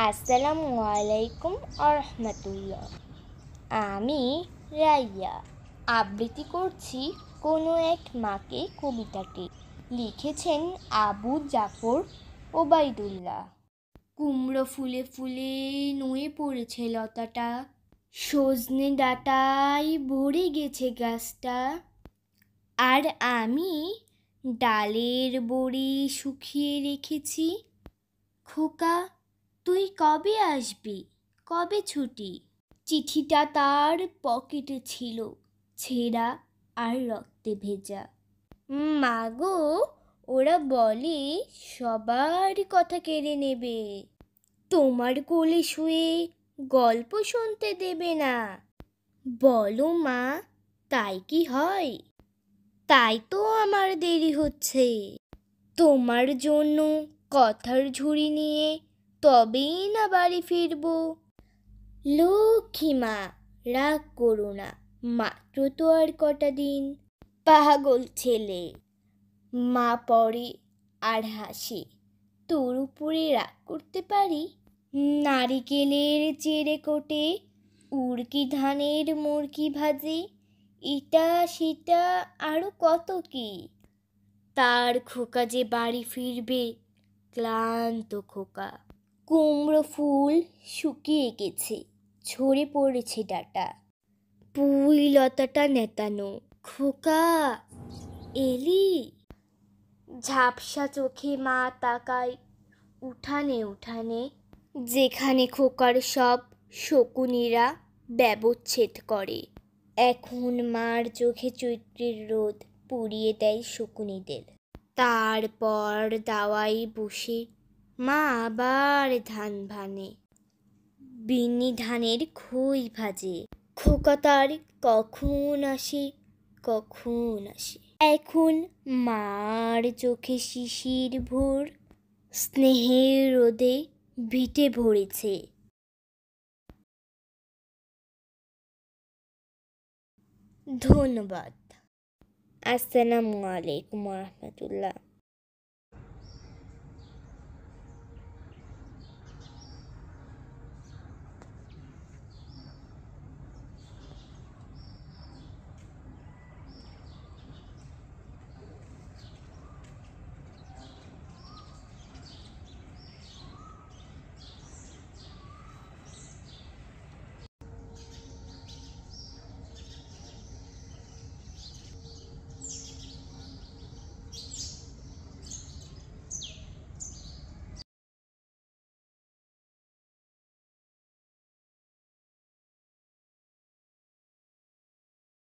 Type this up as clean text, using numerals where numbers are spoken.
আসসালামু আলাইকুম আরহামাতুল্লাহ। আমি রাইয়া আবৃত্তি করছি কোনো এক মাকে কবিতাটি। লিখেছেন আবু জাফর ওবায়দুল্লাহ। কুমড়ো ফুলে ফুলে নুয়ে পড়েছে লতাটা, সজনে ডাঁটায় ভরে গেছে গাছটা। আর আমি ডালের বড়ি শুকিয়ে রেখেছি। খোকা, তুই কবে আসবি, কবে ছুটি? চিঠিটা তার পকেটে ছিল, ছেঁড়া আর রক্তে ভেজা। মা গো, ওরা বলে সবার কথা কেড়ে নেবে, তোমার কোলে শুয়ে গল্প শুনতে দেবে না। বলো মা, তাই কি হয়? তাই তো আমার দেরি হচ্ছে। তোমার জন্য কথার ঝুড়ি নিয়ে তবেই না বাড়ি ফিরব। লক্ষ্মী মা, রাগ করো না, মাত্র তো আর কটা দিন। পাগল ছেলে, মা পড়ে আর হাসে, তোর উপরে রাগ করতে পারি? নারিকেলের চেড়ে কোটে উড়কি ধানের মুরকি ভাজে, এটা সেটা আরো কত কি। তার খোকা যে বাড়ি ফিরবে, ক্লান্ত খোকা। কুমড়ো ফুল শুকিয়ে গেছে, ঝরে পড়েছে ডাঁটা, পুঁই লতাটা নেতানো। খোকা, এলি? ঝাপসা চোখে মা তাকায় উঠানে উঠানে, যেখানে খোকার সব শকুনিরা ব্যবচ্ছেদ করে। এখন মার চোখে চৈত্রের রোদ পুড়িয়ে দেয় শকুনিদের। তারপর দাওয়ায় বসে মা আবার ধান ভানে, বিন্নি ধানের খই ভাজে। খোকা তার কখন আসে, কখন আসে। এখন মার চোখে শিশির ভোর, স্নেহের রোদে ভিটে ভরেছে। ধন্যবাদ। আসসালামু আলাইকুম রহমতুল্লাহ।